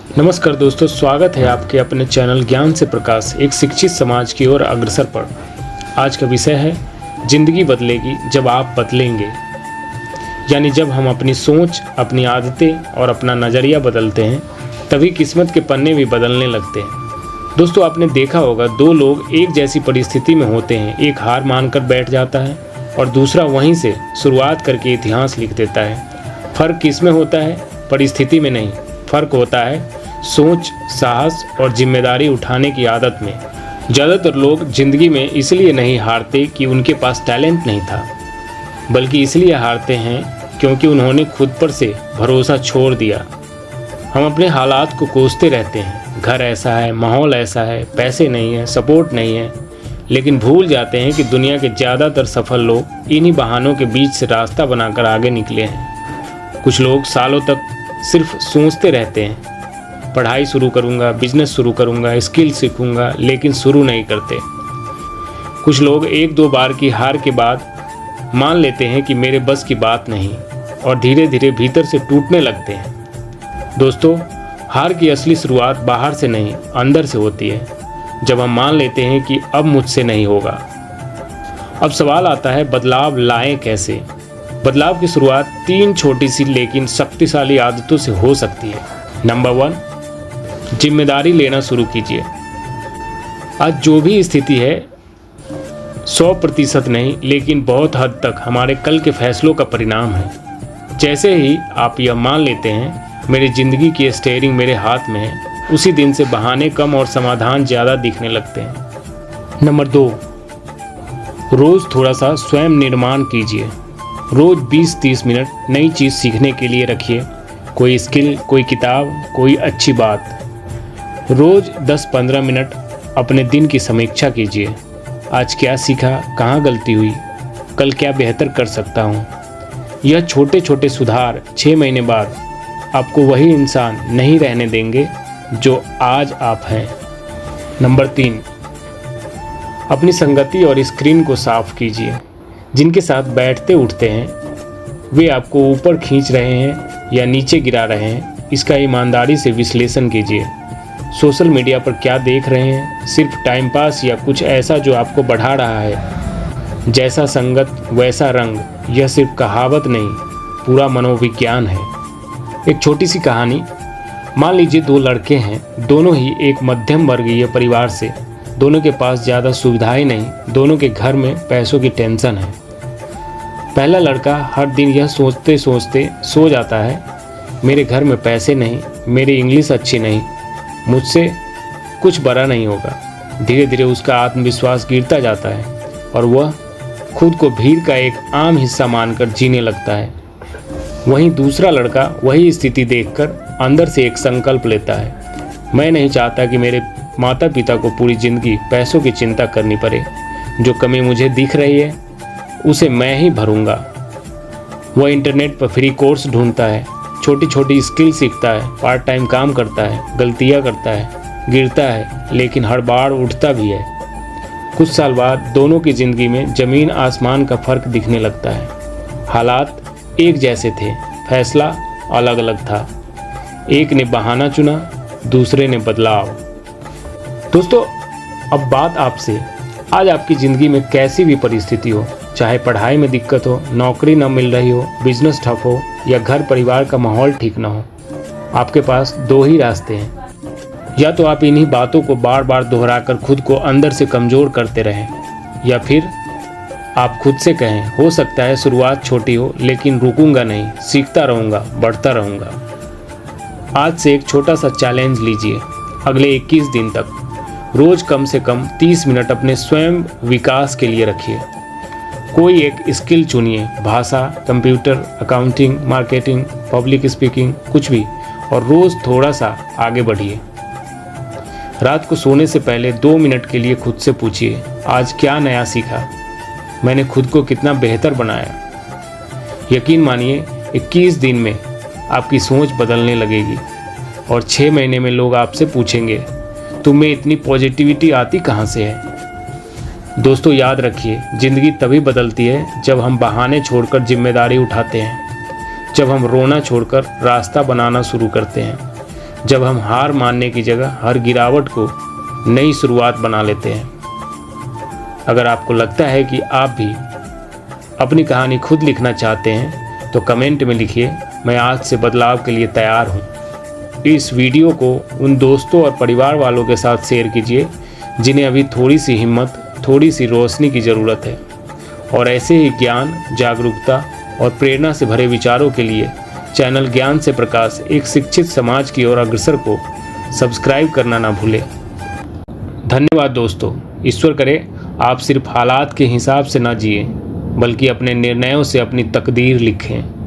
नमस्कार दोस्तों, स्वागत है आपके अपने चैनल ज्ञान से प्रकाश एक शिक्षित समाज की ओर अग्रसर पर। आज का विषय है जिंदगी बदलेगी जब आप बदलेंगे। यानी जब हम अपनी सोच, अपनी आदतें और अपना नज़रिया बदलते हैं तभी किस्मत के पन्ने भी बदलने लगते हैं। दोस्तों, आपने देखा होगा दो लोग एक जैसी परिस्थिति में होते हैं, एक हार मानकर बैठ जाता है और दूसरा वहीं से शुरुआत करके इतिहास लिख देता है। फ़र्क किस में होता है? परिस्थिति में नहीं, फ़र्क होता है सोच, साहस और जिम्मेदारी उठाने की आदत में। ज़्यादातर लोग ज़िंदगी में इसलिए नहीं हारते कि उनके पास टैलेंट नहीं था, बल्कि इसलिए हारते हैं क्योंकि उन्होंने खुद पर से भरोसा छोड़ दिया। हम अपने हालात को कोसते रहते हैं, घर ऐसा है, माहौल ऐसा है, पैसे नहीं है, सपोर्ट नहीं है, लेकिन भूल जाते हैं कि दुनिया के ज़्यादातर सफल लोग इन्हीं बहानों के बीच से रास्ता बनाकर आगे निकले हैं। कुछ लोग सालों तक सिर्फ सोचते रहते हैं, पढ़ाई शुरू करूंगा, बिजनेस शुरू करूंगा, स्किल सीखूंगा, लेकिन शुरू नहीं करते। कुछ लोग एक दो बार की हार के बाद मान लेते हैं कि मेरे बस की बात नहीं और धीरे धीरे भीतर से टूटने लगते हैं। दोस्तों, हार की असली शुरुआत बाहर से नहीं, अंदर से होती है। जब हम मान लेते हैं कि अब मुझसे नहीं होगा। अब सवाल आता है, बदलाव लाएं कैसे? बदलाव की शुरुआत 3 छोटी सी लेकिन शक्तिशाली आदतों से हो सकती है। नंबर 1, जिम्मेदारी लेना शुरू कीजिए। आज जो भी स्थिति है 100% नहीं, लेकिन बहुत हद तक हमारे कल के फैसलों का परिणाम है। जैसे ही आप यह मान लेते हैं मेरी ज़िंदगी की स्टीयरिंग मेरे हाथ में है, उसी दिन से बहाने कम और समाधान ज़्यादा दिखने लगते हैं। नंबर 2, रोज़ थोड़ा सा स्वयं निर्माण कीजिए। रोज़ 20-30 मिनट नई चीज़ सीखने के लिए रखिए। कोई स्किल, कोई किताब, कोई अच्छी बात। रोज़ 10-15 मिनट अपने दिन की समीक्षा कीजिए। आज क्या सीखा, कहाँ गलती हुई, कल क्या बेहतर कर सकता हूँ। यह छोटे छोटे सुधार 6 महीने बाद आपको वही इंसान नहीं रहने देंगे जो आज आप हैं। नंबर 3, अपनी संगति और स्क्रीन को साफ कीजिए। जिनके साथ बैठते उठते हैं वे आपको ऊपर खींच रहे हैं या नीचे गिरा रहे हैं, इसका ईमानदारी से विश्लेषण कीजिए। सोशल मीडिया पर क्या देख रहे हैं? सिर्फ टाइम पास या कुछ ऐसा जो आपको बढ़ा रहा है? जैसा संगत वैसा रंग, यह सिर्फ कहावत नहीं, पूरा मनोविज्ञान है। एक छोटी सी कहानी। मान लीजिए 2 लड़के हैं, दोनों ही एक मध्यम वर्गीय परिवार से। दोनों के पास ज़्यादा सुविधाएं नहीं, दोनों के घर में पैसों की टेंशन है। पहला लड़का हर दिन यह सोचते सोचते सो जाता है, मेरे घर में पैसे नहीं, मेरी इंग्लिश अच्छी नहीं, मुझसे कुछ बड़ा नहीं होगा। धीरे धीरे उसका आत्मविश्वास गिरता जाता है और वह खुद को भीड़ का एक आम हिस्सा मानकर जीने लगता है। वहीं दूसरा लड़का वही स्थिति देखकर अंदर से एक संकल्प लेता है, मैं नहीं चाहता कि मेरे माता पिता को पूरी ज़िंदगी पैसों की चिंता करनी पड़े। जो कमी मुझे दिख रही है उसे मैं ही भरूंगा। वह इंटरनेट पर फ्री कोर्स ढूंढता है, छोटी छोटी स्किल सीखता है, पार्ट टाइम काम करता है, गलतियां करता है, गिरता है, लेकिन हर बार उठता भी है। कुछ साल बाद दोनों की ज़िंदगी में ज़मीन आसमान का फ़र्क दिखने लगता है। हालात एक जैसे थे, फैसला अलग अलग था। एक ने बहाना चुना, दूसरे ने बदलाव। दोस्तों, अब बात आपसे। आज आपकी ज़िंदगी में कैसी भी परिस्थिति हो, चाहे पढ़ाई में दिक्कत हो, नौकरी न मिल रही हो, बिजनेस ठप हो या घर परिवार का माहौल ठीक ना हो, आपके पास 2 ही रास्ते हैं। या तो आप इन्हीं बातों को बार बार दोहराकर खुद को अंदर से कमज़ोर करते रहें, या फिर आप खुद से कहें, हो सकता है शुरुआत छोटी हो, लेकिन रुकूंगा नहीं, सीखता रहूँगा, बढ़ता रहूँगा। आज से एक छोटा सा चैलेंज लीजिए। अगले 21 दिन तक रोज़ कम से कम 30 मिनट अपने स्वयं विकास के लिए रखिए। कोई एक स्किल चुनिए, भाषा, computer, accounting, marketing, public speaking, कुछ भी, और रोज़ थोड़ा सा आगे बढ़िए। रात को सोने से पहले 2 मिनट के लिए खुद से पूछिए, आज क्या नया सीखा, मैंने खुद को कितना बेहतर बनाया। यकीन मानिए 21 दिन में आपकी सोच बदलने लगेगी और 6 महीने में लोग आपसे पूछेंगे, तुम्हें इतनी पॉजिटिविटी आती कहाँ से है? दोस्तों, याद रखिए, ज़िंदगी तभी बदलती है जब हम बहाने छोड़कर जिम्मेदारी उठाते हैं, जब हम रोना छोड़कर रास्ता बनाना शुरू करते हैं, जब हम हार मानने की जगह हर गिरावट को नई शुरुआत बना लेते हैं। अगर आपको लगता है कि आप भी अपनी कहानी खुद लिखना चाहते हैं तो कमेंट में लिखिए, मैं आज से बदलाव के लिए तैयार हूँ। इस वीडियो को उन दोस्तों और परिवार वालों के साथ शेयर कीजिए जिन्हें अभी थोड़ी सी हिम्मत, थोड़ी सी रोशनी की ज़रूरत है। और ऐसे ही ज्ञान, जागरूकता और प्रेरणा से भरे विचारों के लिए चैनल ज्ञान से प्रकाश एक शिक्षित समाज की ओर अग्रसर को सब्सक्राइब करना ना भूलें। धन्यवाद दोस्तों। ईश्वर करे आप सिर्फ हालात के हिसाब से ना जिए, बल्कि अपने निर्णयों से अपनी तकदीर लिखें।